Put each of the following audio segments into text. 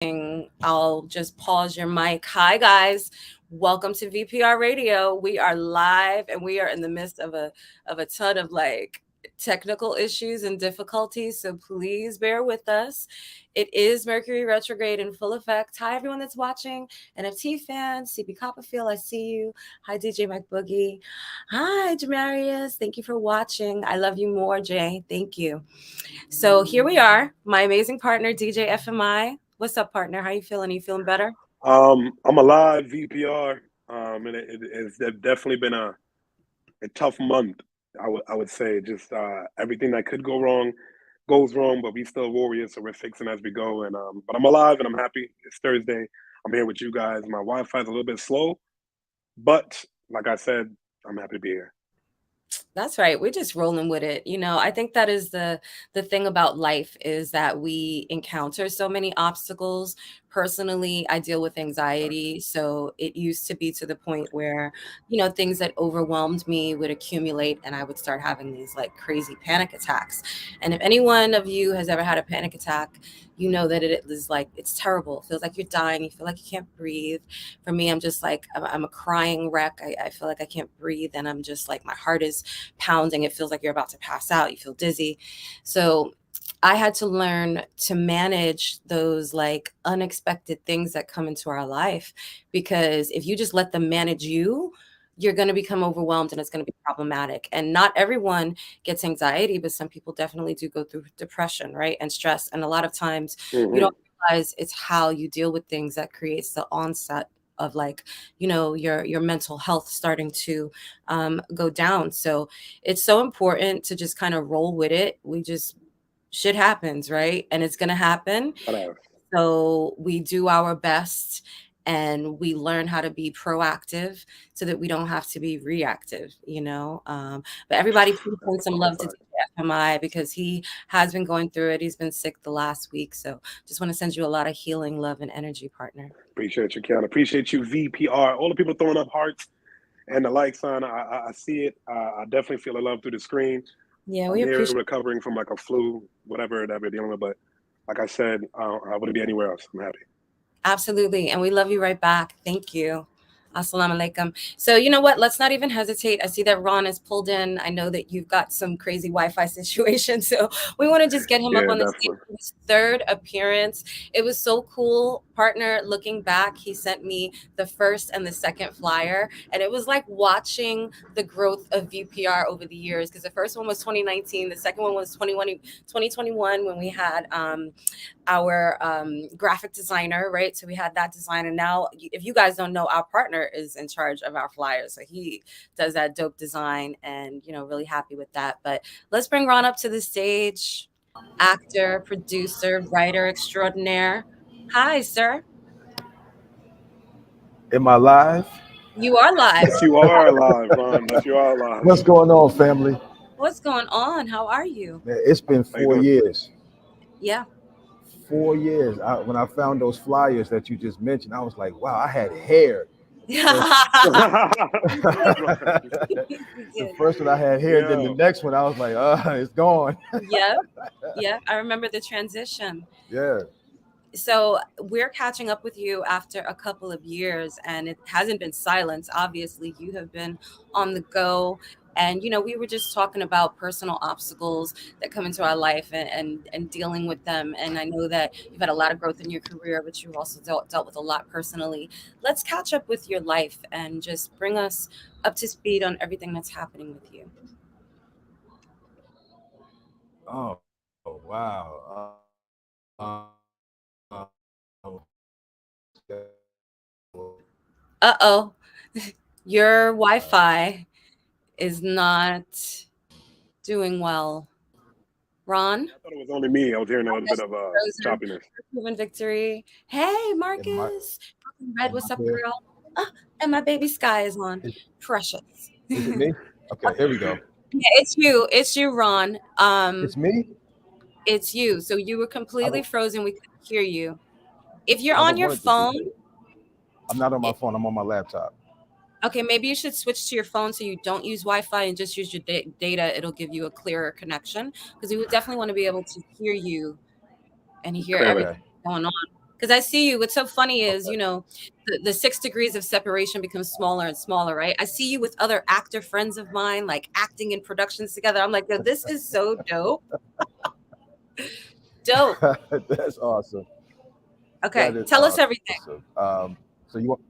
I'll just pause your mic. Hi, guys. Welcome to VPR Radio. We are live and we are in the midst of a ton of like technical issues and difficulties. So please bear with us. It is Mercury retrograde in full effect. Hi, everyone that's watching. NFT fans, CP Copperfield, I see you. Hi, DJ Mike Boogie. Hi, Jamarius. Thank you for watching. I love you more, Jay. Thank you. So here we are, my amazing partner, DJ FMI. What's up, partner? How you feeling? You feeling better? I'm alive, VPR, and it's definitely been a tough month. I would say just everything that could go wrong goes wrong, but we still warriors, so we're fixing as we go. And but I'm alive and I'm happy. It's Thursday. I'm here with you guys. My Wi-Fi is a little bit slow, but like I said, I'm happy to be here. That's right. We're just rolling with it. I think that is the thing about life is that we encounter so many obstacles. Personally, I deal with anxiety, so it used to be to the point where, things that overwhelmed me would accumulate and I would start having these like crazy panic attacks. And if any one of you has ever had a panic attack, you know that it is like it's terrible. It feels like you're dying. You feel like you can't breathe. For me, I'm just like I'm a crying wreck. I feel like I can't breathe, and I'm just like my heart is pounding. It feels like you're about to pass out. You feel dizzy. So I had to learn to manage those like unexpected things that come into our life, because if you just let them manage you, you're going to become overwhelmed and it's going to be problematic. And not everyone gets anxiety, but some people definitely do go through depression, right? And stress. And a lot of times you Hmm. don't realize it's how you deal with things that creates the onset of like, your mental health starting to go down. So it's so important to just kind of roll with it. We just shit happens, right? And it's going to happen. So we do our best and we learn how to be proactive so that we don't have to be reactive. But everybody, please send some love to FMI because he has been going through it. He's been sick the last week. So just want to send you a lot of healing, love, and energy, partner. Appreciate you, Ken. Appreciate you, VPR. All the people throwing up hearts and the like sign. I see it. I definitely feel the love through the screen. Yeah, I'm we here appreciate. recovering from like a flu, whatever that we're dealing with. But like I said, I wouldn't be anywhere else. I'm happy. Absolutely. And we love you right back. Thank you. Assalamu alaikum. So, you know what? Let's not even hesitate. I see that Ron is pulled in. I know that you've got some crazy Wi Fi situation. So, we want to just get him up Yeah, on the stage definitely. for his third appearance. It was so cool. Partner, looking back, he sent me the first and the second flyer. And it was like watching the growth of VPR over the years, because the first one was 2019, the second one was 2021 when we had our graphic designer, right? So we had that designer. Now, if you guys don't know, our partner is in charge of our flyers. So he does that dope design and, really happy with that. But let's bring Ron up to the stage. Actor, producer, writer extraordinaire. Hi, sir. Am I live? You are live. Yes, you are alive, Ron. Yes, you are alive. What's going on, family? What's going on? How are you? Man, it's been How you 4 years. Yeah. 4 years. When I found those flyers that you just mentioned, I was like, wow, I had hair. doing? You The did. first one I had hair, then the Yo, next one I was like, it's gone. Yep. Yep. I remember the transition. Yeah. So we're catching up with you after a couple of years, and it hasn't been silence. Obviously, you have been on the go. And we were just talking about personal obstacles that come into our life and dealing with them. And I know that you've had a lot of growth in your career, but you've also dealt with a lot personally. Let's catch up with your life and just bring us up to speed on everything that's happening with you. Oh, wow. Uh-oh, your Wi-Fi is not doing well. Ron? I thought it was only me. I was hearing a I little bit guess of you're frozen. choppiness. Proven victory. Hey, Am I, Marcus. Red, am what's I up, here? girl? And my baby Sky is on. Is, Precious. is it me? Okay, here we go. Yeah, it's you. It's you, Ron. It's me? It's you. So you were I completely don't, frozen. We couldn't hear you. If you're I on don't your want it to be. phone, I'm not on my it, phone. I'm on my laptop. okay, maybe you should switch to your phone so you don't use Wi-Fi and just use your data. It'll give you a clearer connection because we would definitely want to be able to hear you and hear Clearly. everything Okay. going on. Because I see you. What's so funny is, the 6 degrees of separation becomes smaller and smaller, right? I see you with other actor friends of mine, like acting in productions together. I'm like, yo, this is so dope. Dope. That's awesome. That Okay, is tell us everything. awesome. So you want?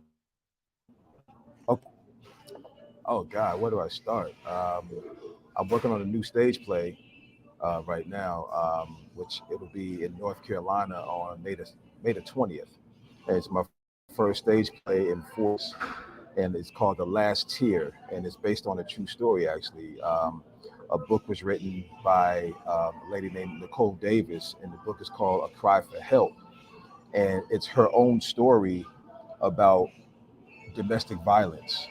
Oh, oh God, where do I start? I'm working on a new stage play right now, which it will be in North Carolina on May the 20th. And it's my first stage play in force, and it's called The Last Tier, and it's based on a true story actually. A book was written by a lady named Nicole Davis, and the book is called A Cry for Help, and it's her own story about domestic violence.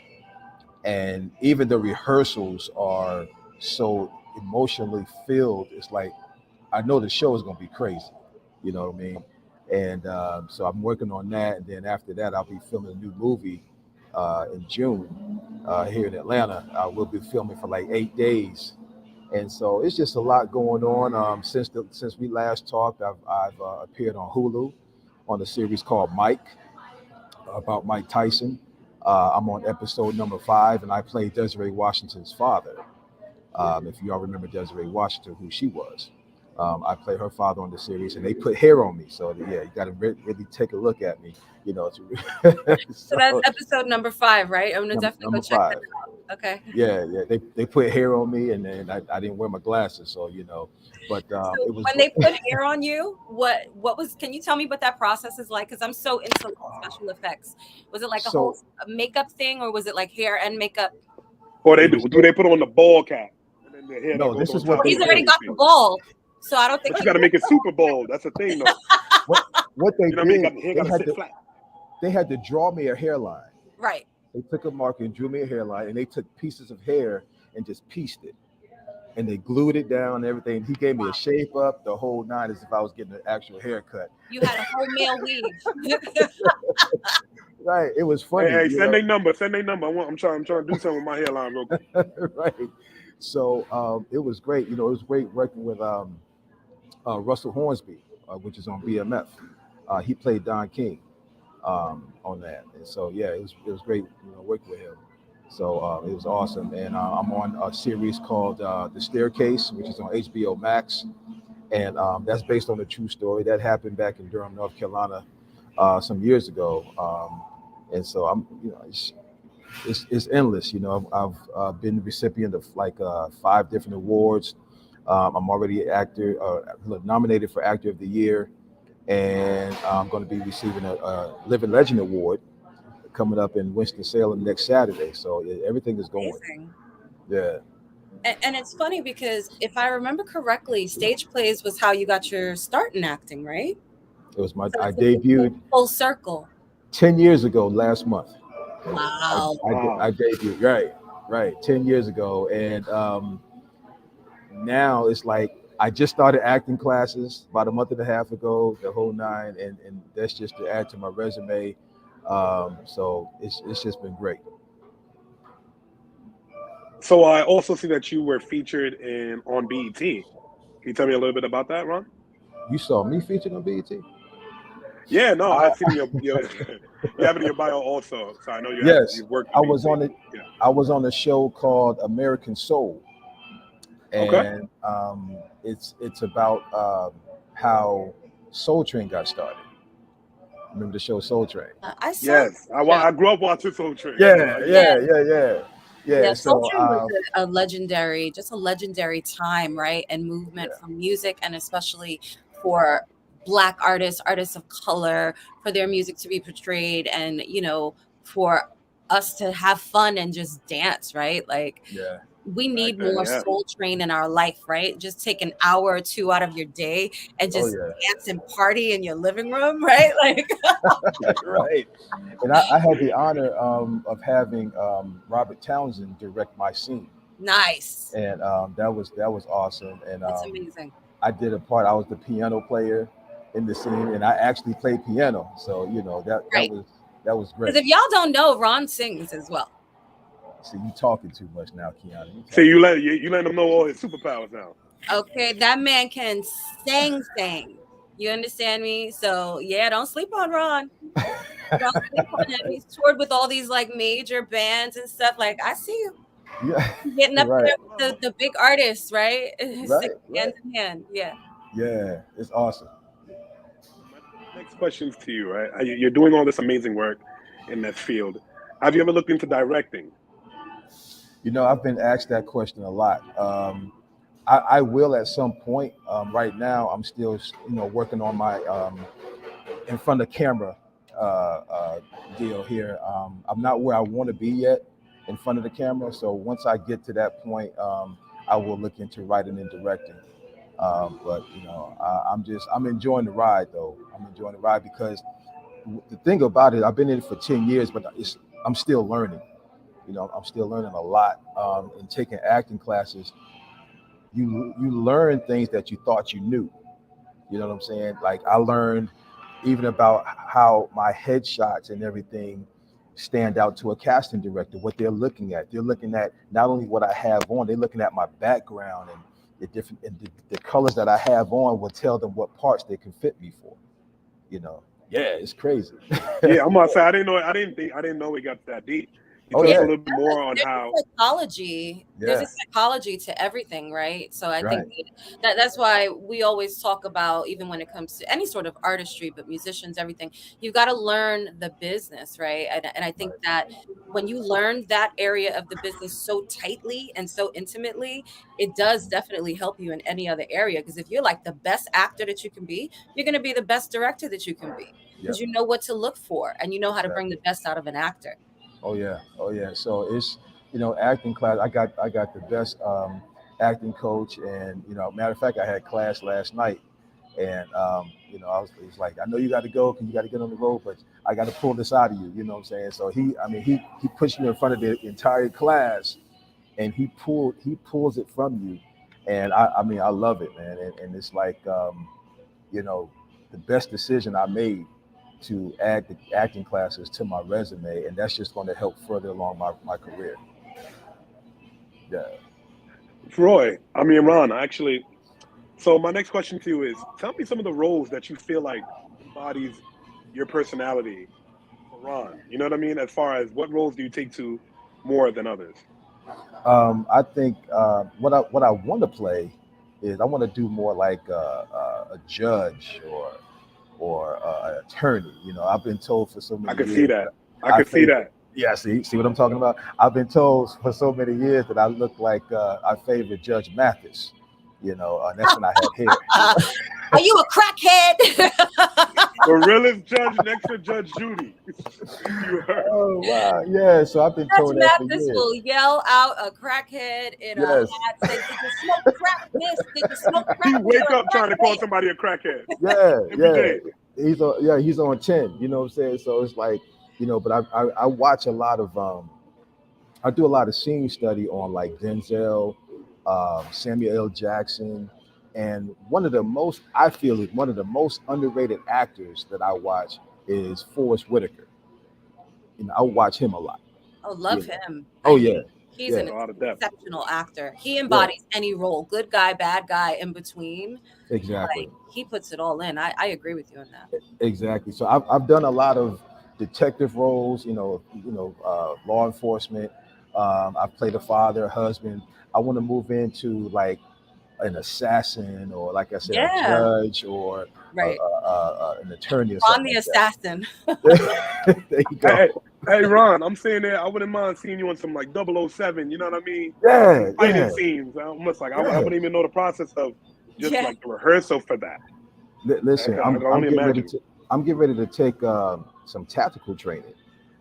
And even the rehearsals are so emotionally filled. It's like I know the show is going to be crazy. You know what I mean? And so I'm working on that. And then after that, I'll be filming a new movie in June here in Atlanta. We'll be filming for like 8 days. And so it's just a lot going on. Since we last talked, I've appeared on Hulu on a series called Mike about Mike Tyson. I'm on episode number 5, and I play Desiree Washington's father. If you all remember Desiree Washington, who she was. I play her father on the series, and they put hair on me. So yeah, you got to really take a look at me, So that's episode number 5, right? I'm gonna definitely number go check 5. that out. Okay. Yeah. They put hair on me, and then I didn't wear my glasses, so But So it was when they put hair on you, what was? Can you tell me what that process is like? Because I'm so into like, special effects. Was it like a whole so makeup thing, or was it like hair and makeup? Or it was they put on the ball cap and then the hair that no. goes This on is what top Well, they of he's the already did. got the ponytail. ball, so I don't think But you he. got to make it super bold. That's the thing, though. What they You know what I mean? did? The hair got to sit flat. They had to draw me a hairline. Right. They took a marker and drew me a hairline, and they took pieces of hair and just pieced it, and they glued it down and everything. He gave me a shape up, the whole nine, as if I was getting an actual haircut. You had a whole male weave. Right? It was funny. Hey, send their number. Send their number. I'm trying to do something with my hairline real quick. Right. So it was great. It was great working with Russell Hornsby, which is on BMF. He played Don King on that, and so yeah, it was great. Working with him. So it was awesome, and I'm on a series called The Staircase, which is on HBO Max, and that's based on a true story that happened back in Durham, North Carolina, some years ago. And so I'm, it's endless. I've been the recipient of like 5 different awards. I'm already an actor, nominated for Actor of the Year, and I'm going to be receiving a Living Legend Award coming up in Winston-Salem next Saturday. So everything is going. Amazing. Yeah. And it's funny because if I remember correctly, stage plays was how you got your start in acting, right? It was So I it's like debuted full circle. 10 years ago last month. Wow. I debuted, right, 10 years ago. And now it's like I just started acting classes about a month and a half ago, the whole nine, and that's just to add to my resume. So it's just been great. So I also see that you were featured on BET. Can you tell me a little bit about that, Ron? You saw me featured on BET? Yeah, no, I seen your you have it in your bio also. So I know Yes, you worked. I was on it. Yeah. I was on a show called American Soul, Okay. and it's about how Soul Train got started. Remember the show Soul Train? I saw. Yes, I grew up watching Soul Train. Yeah, Soul So Train was a legendary, just a legendary time, right? And movement for music, and especially for Black artists of color, for their music to be portrayed, and for us to have fun and just dance, right? Like yeah. we need Back then, more yeah. Soul Train in our life, right? Just take an hour or 2 out of your day and just dance and party in your living room, right? Like Right. And I had the honor of having Robert Townsend direct my scene, nice. and that was awesome. And That's amazing. I did a part. I was the piano player in the scene, and I actually played piano. So Right. that was great. Because if y'all don't know, Ron sings as well. See, you talking too much now, Keanu. So you let them know all his superpowers now. Okay, that man can sing. You understand me? So yeah, don't sleep on Ron. Don't sleep on him. He's toured with all these like major bands and stuff. Like I see you Yeah, getting up right, there with the big artists, right? right, Singing right. hand in hand. Yeah. Yeah, it's awesome. My next question's to you, right? You're doing all this amazing work in that field. Have you ever looked into directing? I've been asked that question a lot. I will at some point. Right now, I'm still, working on my in front of camera deal here. I'm not where I want to be yet in front of the camera. So once I get to that point, I will look into writing and directing. But I'm enjoying the ride though. I'm enjoying the ride because the thing about it, I've been in it for 10 years, but I'm still learning. I'm still learning a lot. And taking acting classes, you learn things that you thought you knew. You know what I'm saying? Like I learned even about how my headshots and everything stand out to a casting director, what they're looking at. They're looking at not only what I have on, they're looking at my background and the colors that I have on will tell them what parts they can fit me for. Yeah, it's crazy. Yeah, I'm gonna say I didn't know it got that deep. You Oh tell us It a yeah, little bit more on there's how. a psychology. There's a yeah, psychology to everything, right? So I think right, that's why we always talk about, even when it comes to any sort of artistry, but musicians, everything, you've got to learn the business, right? And I think right, that when you learn that area of the business so tightly and so intimately, it does definitely help you in any other area. Because if you're like the best actor that you can be, you're going to be the best director that you can be because yep, you know what to look for and you know how to bring the exactly. best out of an actor. Oh yeah, oh yeah. So it's acting class. I got the best acting coach, and matter of fact, I had class last night, and it was like, I know you got to go because you got to get on the road, but I got to pull this out of you. You know what I'm saying? So he puts you in front of the entire class, and he pulls it from you, and I love it, man, and it's like you know, the best decision I made to add the acting classes to my resume, and that's just going to help further along my career. Yeah. Ron, actually. So my next question to you is: tell me some of the roles that you feel like embodies your personality for Ron. You know what I mean? As far as what roles do you take to more than others? I think what I want to play is I want to do more like a judge or an attorney. I've been told for so I many could see years that. that I I could see favor. that. Yeah, see what I'm talking about. I've been told for so many years that I look like I favor Judge Mathis. And that's when I had hair. Are you a crackhead? The realest judge next to Judge Judy. You heard? Oh wow, yeah. So I've been Judge told that for Mathis years. will yell out a crackhead in a Yes. hat, say, "Did you smoke crack, miss? Did you smoke crack? He You're wake a up trying to call crackhead." somebody a crackhead Yeah, every yeah. day. He's on 10. You know what I'm saying? So it's like, but I watch a lot of I do a lot of scene study on like Denzel, Samuel L. Jackson, and I feel is one of the most underrated actors that I watch is Forrest Whitaker. I watch him a lot. Oh, You love know. him. Oh I think yeah, he's yeah, an A lot of depth. exceptional actor. He yeah. embodies any role, good guy, bad guy, in between. Exactly. Like he puts it all in. I agree with you on that. Exactly. So I've done a lot of detective roles, law enforcement. I've played a father, a husband. I want to move into like an assassin, or like I said, a Yeah, judge, or right. an attorney, or Ron something the like assassin. that. There you go. Hey, hey, Ron, I'm saying that I wouldn't mind seeing you on some like 007, you know what I mean? Some Yeah, fighting yeah, scenes. Almost like I yeah. wouldn't even know the process of just Yeah. like the rehearsal for that. Listen, I I'm can I'm only getting ready imagine. to I'm getting ready to take some tactical training.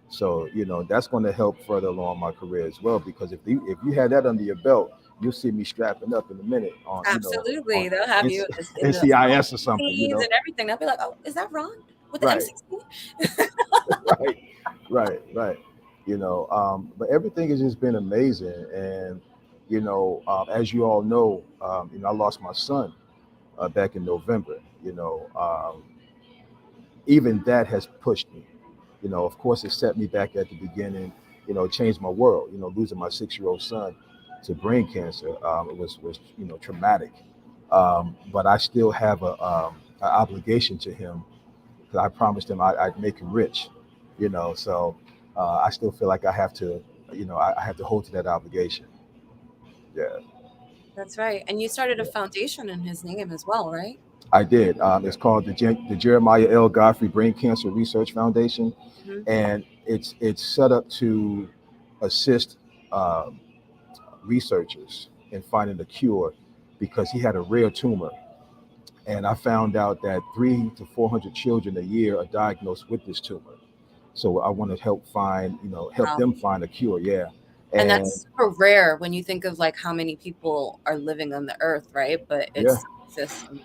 So that's going to help further along my career as well. Because if you had that under your belt, you'll see me strapping up in a minute on Absolutely. They'll have you in the NCIS or something. scenes and everything. They'll be like, "Oh, is that Ron with the Right, M16?" right, right. But everything has just been amazing, and as you all know, I lost my son back in November. Even that has pushed me. Of course, it set me back at the beginning. It changed my world. Losing my 6-year-old son to brain cancer, it was traumatic. But I still have obligation to him because I promised him I'd make him rich, So I still feel like I have to, I have to hold to that obligation. Yeah, That's right. And you started a yeah. foundation in his name as well, right? I did. It's called the Jeremiah L. Godfrey Brain Cancer Research Foundation, Hmm. and it's set up to assist um, researchers in finding a cure because he had a rare tumor. And I found out that 300 to 400 children a year are diagnosed with this tumor. So I want to help Wow. them find a cure. Yeah, And and that's super rare when you think of like how many people are living on the earth, right? But it yeah, still exists. And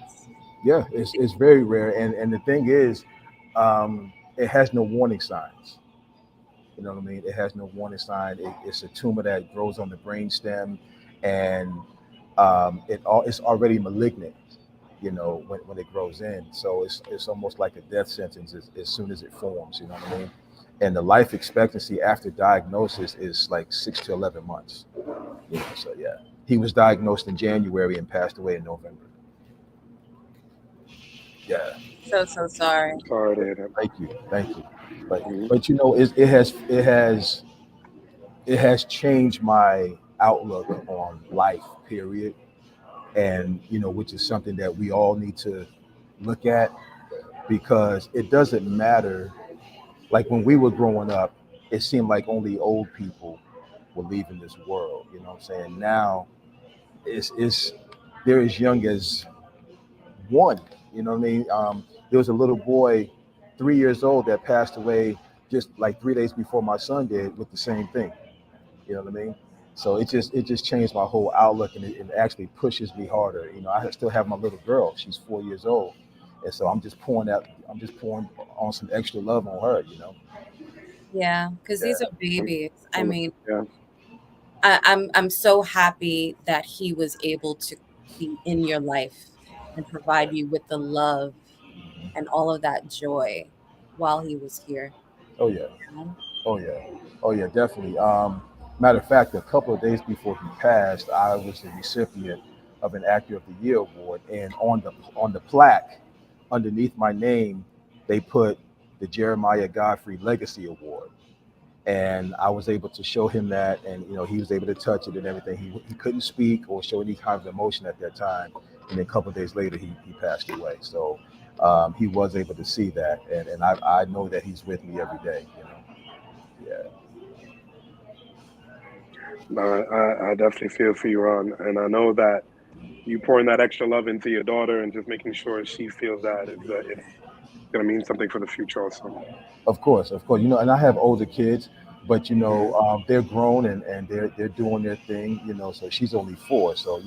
yeah, it's very rare. And the thing is, it has no warning signs. You know what I mean? It has no warning sign. It's a tumor that grows on the brain stem, and it's already malignant. When it grows in, so it's almost like a death sentence as soon as it forms. You know what I mean? And the life expectancy after diagnosis is like 6 to 11 months. So yeah, he was diagnosed in January and passed away in November. Yeah. so sorry. Sorry to hear that. Thank you. But Mhm. but it has changed my outlook on life. Period. And which is something that we all need to look at because it doesn't matter. Like when we were growing up, it seemed like only old people were leaving this world. You know what I'm saying? Now it's they're as young as one. You know what I mean? There was a little boy, 3 years old, that passed away just like 3 days before my son did with the same thing. You know what I mean? So it just changed my whole outlook, and it actually pushes me harder. I still have my little girl; she's 4 years old, and so I'm just pouring on some extra love on her. Yeah, because Yeah. these are babies. I Um, mean, yeah. I'm so happy that he was able to be in your life and provide you with the love and all of that joy while he was here. Oh yeah. You know? Oh yeah. Oh yeah. Definitely. Matter of fact, a couple of days before he passed, I was the recipient of an Actor of the Year award, and on the plaque underneath my name, they put the Jeremiah Godfrey Legacy Award. And I was able to show him that, and he was able to touch it and everything. He couldn't speak or show any kind of emotion at that time, and then a couple of days later he passed away. So he was able to see that, and I know that he's with me every day. Yeah. No, I definitely feel for you, Ron, and I know that you pouring that extra love into your daughter and just making sure she feels that it's gonna mean something for the future also. Of course. And I have older kids, but they're grown and they're doing their thing. So she's only 4, so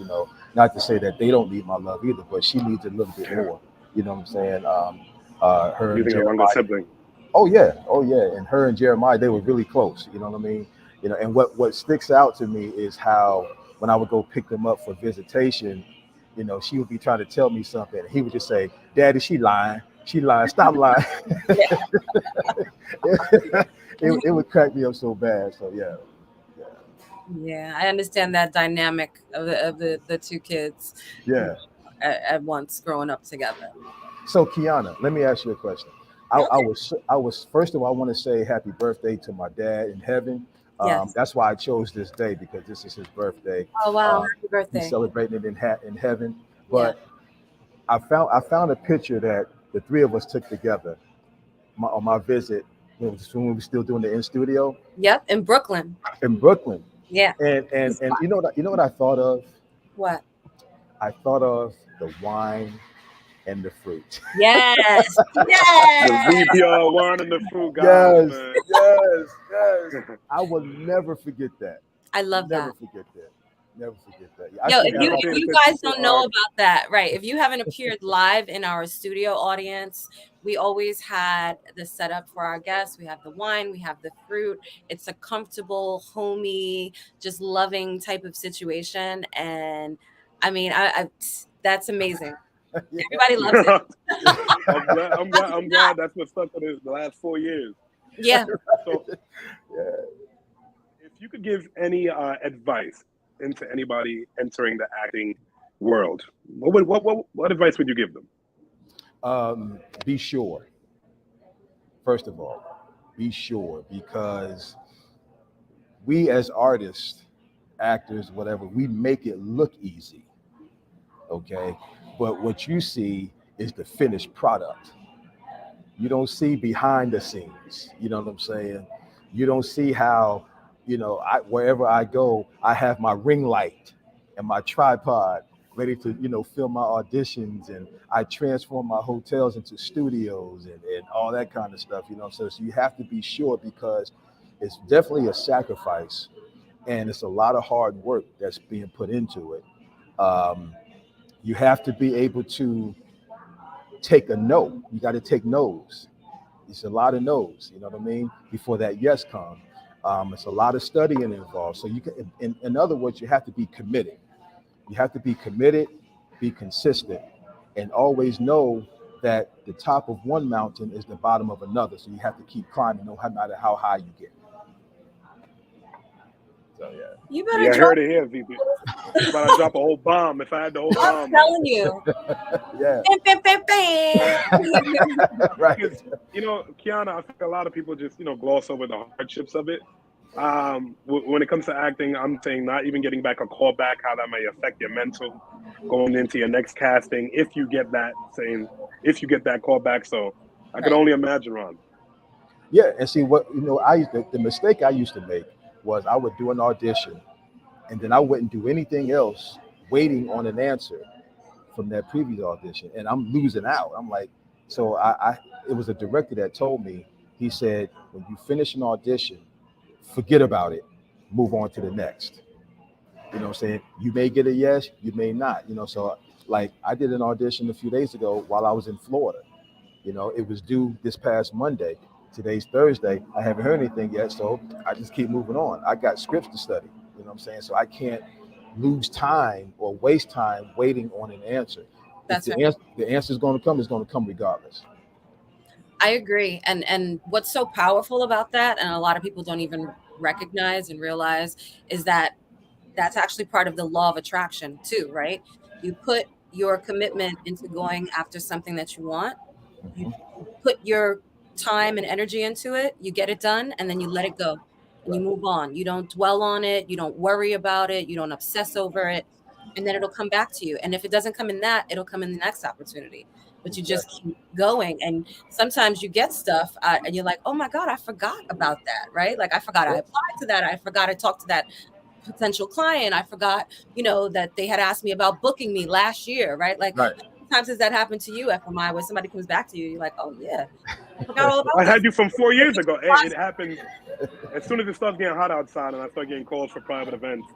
not to say that they don't need my love either, but she needs a little bit Yeah, more. You know what I'm saying? Her and using a younger Jeremiah. sibling. Oh yeah, and her and Jeremiah, they were really close. You know what I mean? And what sticks out to me is how when I would go pick them up for visitation, she would be trying to tell me something, and he would just say, "Daddy, she lying. She lying. Stop lying." Yeah. it would crack me up so bad. So yeah, yeah, Yeah, I understand that dynamic of the two kids, you know, yeah. at once growing up together. So Kiana, let me ask you a question. Okay. I was first of all, I want to say happy birthday to my dad in heaven. Yes. That's why I chose this day because this is his birthday. Oh wow, Um, happy he's birthday. celebrating it in heaven. Yeah. But I found a picture that the three of us took together on my visit when we were still doing the in studio Yep, in Brooklyn. in Brooklyn. Yeah. And you know what I thought of? What? I thought of the wine and the fruit. Yes. The Yes. VPR wine and the fruit guys, Yes, man. yes. I will never forget that. I love Never that. forget that. Never forget that. I Yo, still if Yeah, have you I've my if seen the you picture. pictures guys so don't know hard. about that, right? If you haven't appeared live in our studio audience, we always had the setup for our guests. We have the wine, we have the fruit. It's a comfortable, homey, just loving type of situation. And I mean, I that's amazing. Yeah, Everybody loves it. I'm glad that's what stuck with it the last 4 years. Yeah. So yeah. if you could give any advice into anybody entering the acting world, what advice would you give them? Be sure. First of all, be sure, because we as artists, actors, whatever, we make it look easy. Okay. But what you see is the finished product. You don't see behind the scenes. You know what I'm saying? You don't see how, wherever I go, I have my ring light and my tripod ready to, film my auditions, and I transform my hotels into studios and all that kind of stuff, So you have to be sure, because it's definitely a sacrifice and it's a lot of hard work that's being put into it. You have to be able to take a no. You got to take no's. It's a lot of no's, you know what I mean, before that yes comes. It's a lot of studying involved. So you can, in other words, you have to be committed. You have to be committed, be consistent, and always know that the top of one mountain is the bottom of another. So you have to keep climbing, no matter how high you get. So yeah. You better Yeah, I drop. heard it here, VP. But I drop a whole bomb if I had the whole I'm bomb. telling you. Yeah. Bam, bam, bam, bam. Right. Because, Kiana, I think a lot of people just, gloss over the hardships of it. When it comes to acting, I'm saying not even getting back a call back, how that may affect your mental going into your next casting, if you get that call back. So I can only imagine, Ron. Yeah, and see what the mistake I used to make was I would do an audition, and then I wouldn't do anything else, waiting on an answer from that previous audition, and I'm losing out. I'm like, so it was a director that told me. He said, when you finish an audition, forget about it, move on to the next. You know what I'm saying? You may get a yes, you may not. So like I did an audition a few days ago while I was in Florida. It was due this past Monday. Today's Thursday. I haven't heard anything yet, so I just keep moving on. I got scripts to study. You know what I'm saying? So I can't lose time or waste time waiting on an answer. That's if right. the answer is going to come, it's going to come regardless. I agree. And what's so powerful about that, and a lot of people don't even recognize and realize, is that that's actually part of the law of attraction too, right? You put your commitment into going after something that you want. You put your time and energy into it, you get it done, and then you let it go and you move on. You don't dwell on it. You don't worry about it. You don't obsess over it. And then it'll come back to you. And if it doesn't come in that, it'll come in the next opportunity. But you just keep going. And sometimes you get stuff and you're like, oh my God, I forgot about that, right? Like I forgot I applied to that. I forgot I talked to that potential client. I forgot, that they had asked me about booking me last year, right? Like how many times has that happened to you, FMI, where somebody comes back to you, you're like, oh yeah, I forgot all about I this. had you from 4 years ago. Hey, it happened as soon as it starts getting hot outside and I start getting calls for private events.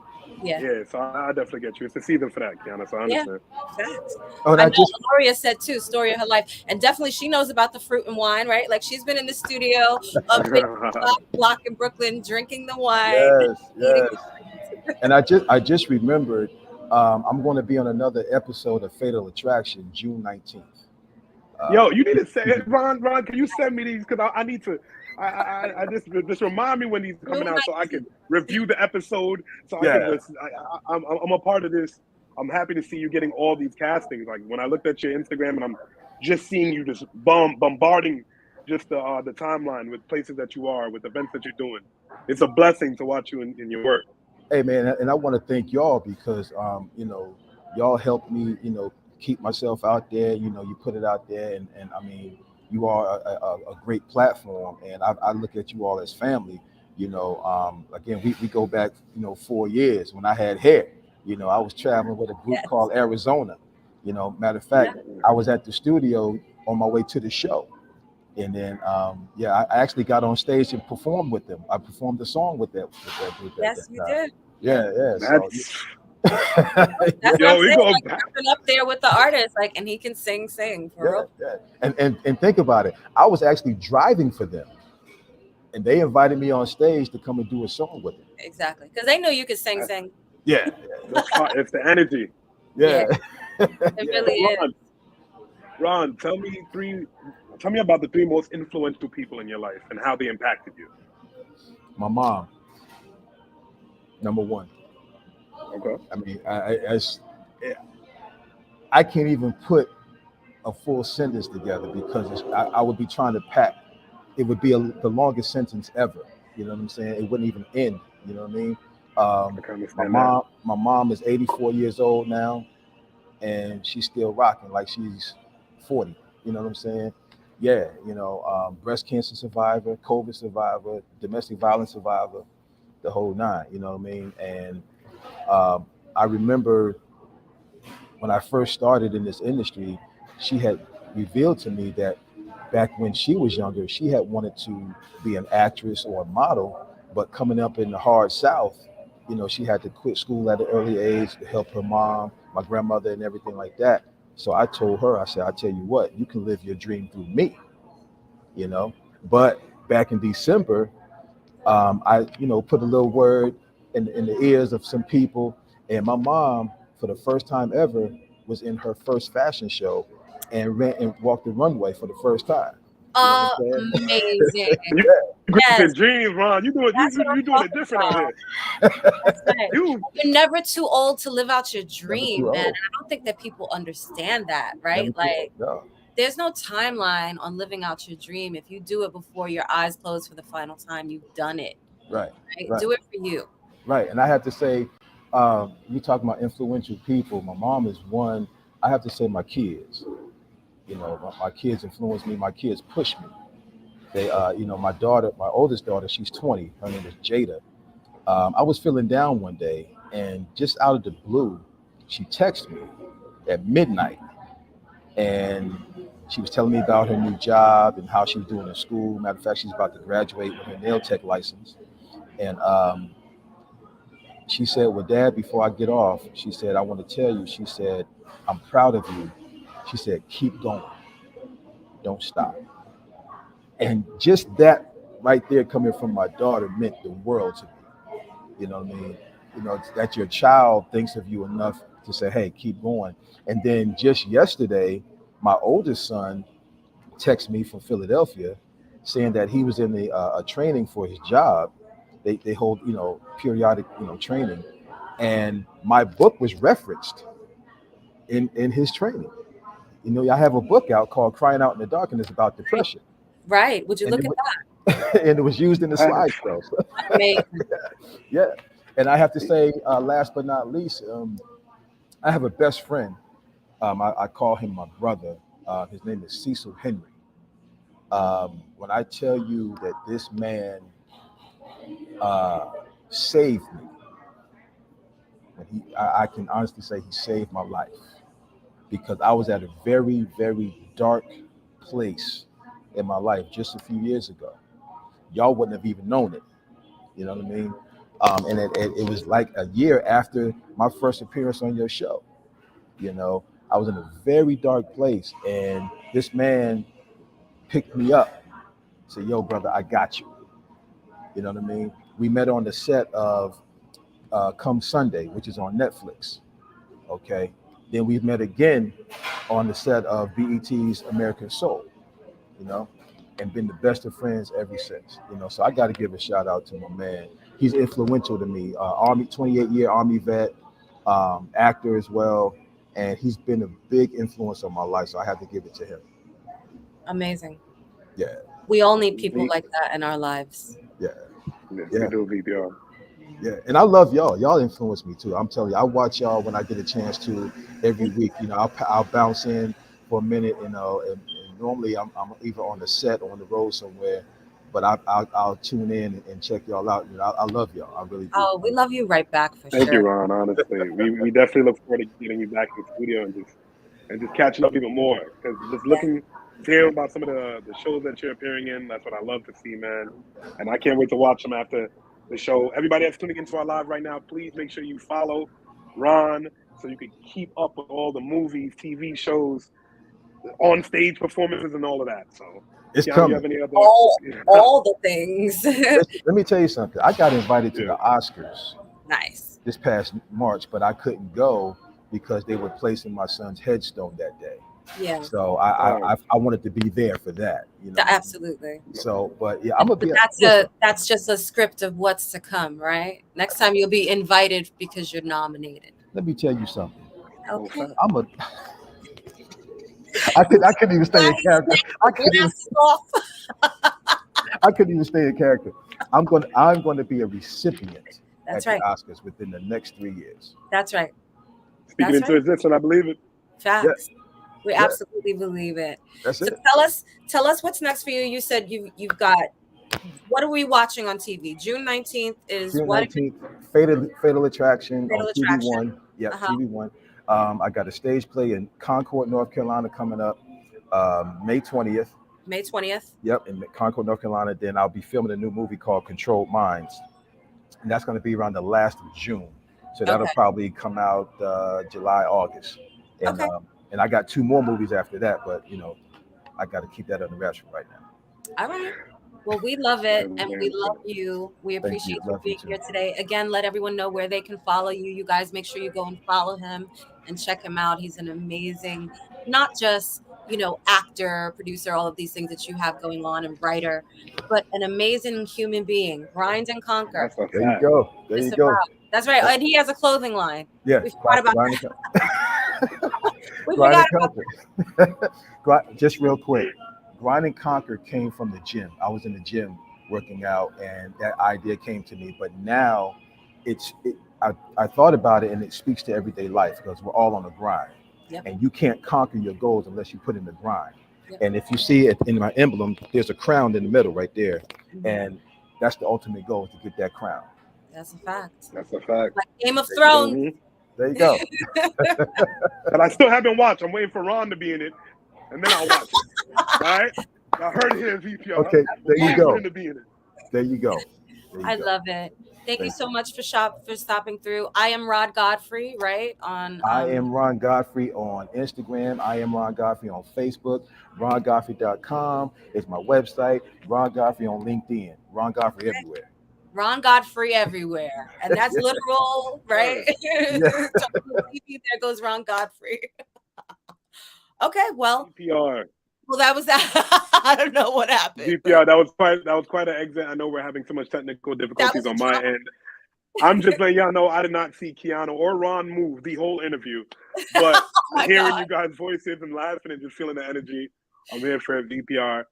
Yeah, so I definitely get you. It's the season for that, Kiana, so I understand. Facts. Oh, I know Gloria said too, story of her life. And definitely she knows about the fruit and wine, right? Like she's been in the studio of block in Brooklyn drinking the wine. Yes. And I just remembered, I'm going to be on another episode of Fatal Attraction, June 19th. Yo, you need to say it, Ron, can you send me these? Because I need to. I just remind me when these are coming out so I can review the episode. So I can listen. I'm a part of this. I'm happy to see you getting all these castings. Like when I looked at your Instagram and I'm just seeing you just bombarding just the timeline with places that you are, with events that you're doing. It's a blessing to watch you in your work. Hey man, and I want to thank y'all because y'all helped me, keep myself out there. You put it out there, and I mean, you are a great platform, and I look at you all as family. Again, we go back, 4 years when I had hair. I was traveling with a group called Arizona. Matter of fact, I was at the studio on my way to the show. And then, I actually got on stage and performed with them. I performed a song with that group. Yes, you did. Yeah. That's what I'm saying. Like, up there with the artist, like, and he can sing for real. Yeah. And think about it. I was actually driving for them, and they invited me on stage to come and do a song with them. Exactly, because they knew you could sing. Yeah. It's the energy. Yeah. It really is. Ron, tell me about the 3 most influential people in your life and how they impacted you. My mom, number 1. Okay. I mean, I can't even put a full sentence together because I would be trying to pack. It would be the longest sentence ever. You know what I'm saying? It wouldn't even end. You know what I mean? I can My understand that. mom is 84 years old now, and she's still rocking like she's 40. You know what I'm saying? Yeah, breast cancer survivor, COVID survivor, domestic violence survivor, the whole nine. You know what I mean? And I remember when I first started in this industry, she had revealed to me that back when she was younger, she had wanted to be an actress or a model, but coming up in the hard South, she had to quit school at an early age to help her mom, my grandmother, and everything like that. So I told her, I said, I tell you what, you can live your dream through me, you know. But back in December, I, put a little word in the ears of some people, and my mom, for the first time ever, was in her first fashion show and ran and walked the runway for the first time. You know what I'm saying? Amazing. You Yes, in dreams, Ron. that's what I'm You doing it talking different out about. here. That's right. You You're never too old to live out your Never dream, too man. And old. I don't think that people understand that, right? Never too Like, old. No. there's no timeline on living out your dream. If you do it before your eyes close for the final time, you've done it. Right. Right? Right. Do it for you. Right. And I have to say, you talk about influential people. My mom is one. I have to say, my kids. My kids influence me. My kids push me. They, my daughter, my oldest daughter, she's 20. Her name is Jada. I was feeling down one day, and just out of the blue, she texted me at midnight, and she was telling me about her new job and how she was doing in school. Matter of fact, she's about to graduate with her nail tech license. And she said, "Well, Dad, before I get off," she said, "I want to tell you," she said, "I'm proud of you." She said, "Keep going. Don't stop." And just that right there coming from my daughter meant the world to me. You know what I mean? That your child thinks of you enough to say, "Hey, keep going." And then just yesterday, my oldest son texted me from Philadelphia saying that he was in a training for his job. They hold, periodic, training. And my book was referenced in his training. I have a book out called Crying Out in the Dark, and it's about Right. depression. Right. Would you And look it, at and it was used in the Facts. slideshow. that? Amazing. Yeah. And I have to say, last but not least, I have a best friend. I call him my brother. His name is Cecil Henry. When I tell you that this man uh, saved me, I can honestly say he saved my life because I was at a very, very dark place in my life just a few years ago. Y'all wouldn't have even known it. You know what I mean? And it was like a year after my first appearance on your show. I was in a very dark place, and this man picked me up, said, "Yo, brother, I got you." You know what I mean? We met on the set of Come Sunday, which is on Netflix. Okay. Then we met again on the set of BET's American Soul, you know, and been the best of friends ever since. So I got to give a shout out to my man. He's influential to me. Army, 28-year Army vet, actor as well, and he's been a big influence on my life. So I have to give it to him. Amazing. Yeah, We all need people V- like that in our lives. yeah, yes, yeah, we do VPR. yeah. And I love y'all. Y'all influence me too. I'm telling you, I watch y'all when I get a chance to every week. I'll bounce in for a minute, and normally I'm either on the set or on the road somewhere, but I'll tune in and check y'all out. I love y'all. I really do. Oh, we love you right back for Thank you, sure. Ron. Honestly, we definitely look forward to getting you back in the studio and just catching up even more. Because just Yeah. hearing about some of the shows that you're appearing in, that's what I love to see, man. And I can't wait to watch them after the show. Everybody that's tuning into our live right now, please make sure you follow Ron so you can keep up with all the movies, TV shows, on stage performances, and all of that. So, It's Keanu, you coming. have any other? All the things. Listen, let me tell you something. I got invited to Yeah. the Oscars Nice. this past March, but I couldn't go because they were placing my son's headstone that day. Yeah. So I wanted to be there for that. Absolutely. So, but yeah, I'm gonna But be. that's Listen, that's just a script of what's to come, right? Next time you'll be invited because you're nominated. let me tell you something. Full Okay. fact. I couldn't even stay in character. I couldn't even stay in character. I'm going to be a recipient That's at right. the Oscars within the next 3 years. That's right. Speaking That's into right. existence, I believe it. Yeah, Facts. We yeah, absolutely believe it. that's So it. tell us what's next for you. You said you've got, what are we watching on TV? June 19th is June what? 19th, Fatal Attraction Fatal on Attraction. TV1. Yep, Uh-huh. TV1. I got a stage play in Concord, North Carolina coming up May 20th. May 20th. Yep, in Concord, North Carolina. Then I'll be filming a new movie called Controlled Minds. And that's going to be around the last of June. So that'll Okay. probably come out July, August. And, Okay. And I got 2 more movies after that, but I got to keep that under wraps right now. All right. Well, we love it and we love you. We appreciate you being here today. Again, let everyone know where they can follow you. You guys make sure you go and follow him and check him out. He's an amazing, not just, actor, producer, all of these things that you have going on, and writer, but an amazing human being. Grind and conquer. There you go. There you go. That's right. And he has a clothing line. Yeah. We forgot about that. We Grind forgot and Conquer. Just real quick. Grind and Conquer came from the gym. I was in the gym working out, and that idea came to me. But now, I thought about it, and it speaks to everyday life because we're all on the grind. Yep. And you can't conquer your goals unless you put in the grind. Yep. And if you see it in my emblem, there's a crown in the middle right there, and that's the ultimate goal, to get that crown. That's a fact. That's a fact. Like Game of Thrones. Mm-hmm. There you go. But I still haven't watched. I'm waiting for Ron to be in it, and then I'll watch it. All right? I heard it here in VPR. Okay, there you go. To be in it. There you go. I love it. Thank you so much for stopping through. I am Rod Godfrey, right? I am Ron Godfrey on Instagram. I am Ron Godfrey on Facebook. RonGodfrey.com is my website. Ron Godfrey on LinkedIn. Ron Godfrey everywhere. Ron Godfrey everywhere. And that's literal, right? Yeah. There goes Ron Godfrey. Okay, well. VPR. Well, that was that. I don't know what happened. VPR, that was quite an exit. I know we're having so much technical difficulties on my end. I'm just letting y'all know I did not see Kiana or Ron move the whole interview. But hearing you guys' voices and laughing and just feeling the energy, I'm here for VPR.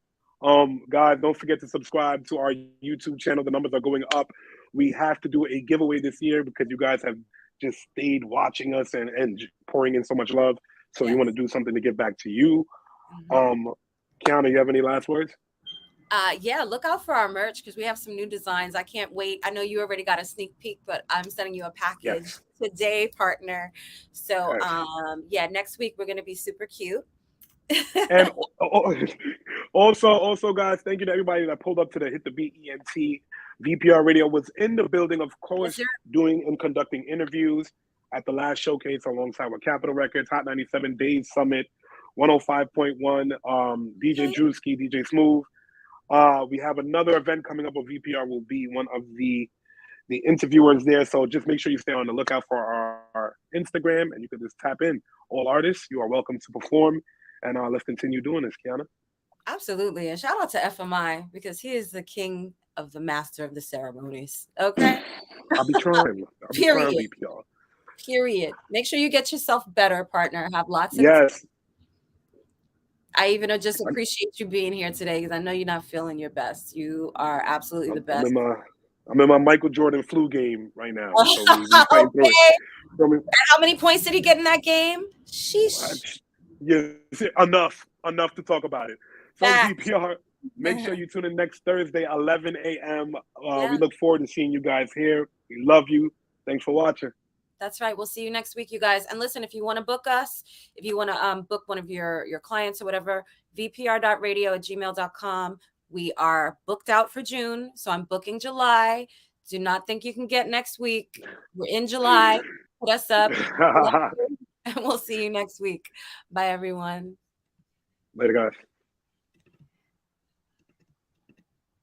Guys, don't forget to subscribe to our YouTube channel. The numbers are going up. We have to do a giveaway this year because you guys have just stayed watching us and pouring in so much love. So we want to do something to give back to you. Kiana, you have any last words? Yeah, look out for our merch because we have some new designs. I can't wait. I know you already got a sneak peek, but I'm sending you a package today, partner. So next week we're going to be super cute. And also, guys, thank you to everybody that pulled up to the Hit the Beat ENT. VPR Radio was in the building, of course, doing and conducting interviews at the last showcase alongside with Capitol Records, Hot 97 Days Summit, 105.1, DJ Drewski, DJ Smooth. We have another event coming up with VPR. Will be one of the interviewers there. So just make sure you stay on the lookout for our Instagram, and you can just tap in. All artists, you are welcome to perform. And let's continue doing this, Kiana. Absolutely. And shout out to FMI because he is the king of the master of the ceremonies. Okay? I'll be trying. Period. VPR. Period. Make sure you get yourself better, partner. Have lots of I even just appreciate you being here today because I know you're not feeling your best. You are absolutely the best. I'm in my Michael Jordan flu game right now. So okay. And how many points did he get in that game? Sheesh. Enough to talk about it. So VPR, make sure you tune in next Thursday, 11 a.m. We look forward to seeing you guys here. We love you. Thanks for watching. That's right. We'll see you next week, you guys. And listen, if you want to book us, if you want to book one of your clients or whatever, vpr.radio@gmail.com. We are booked out for June, so I'm booking July. Do not think you can get next week. We're in July. Put us up. And we'll see you next week. Bye, everyone. Later, guys.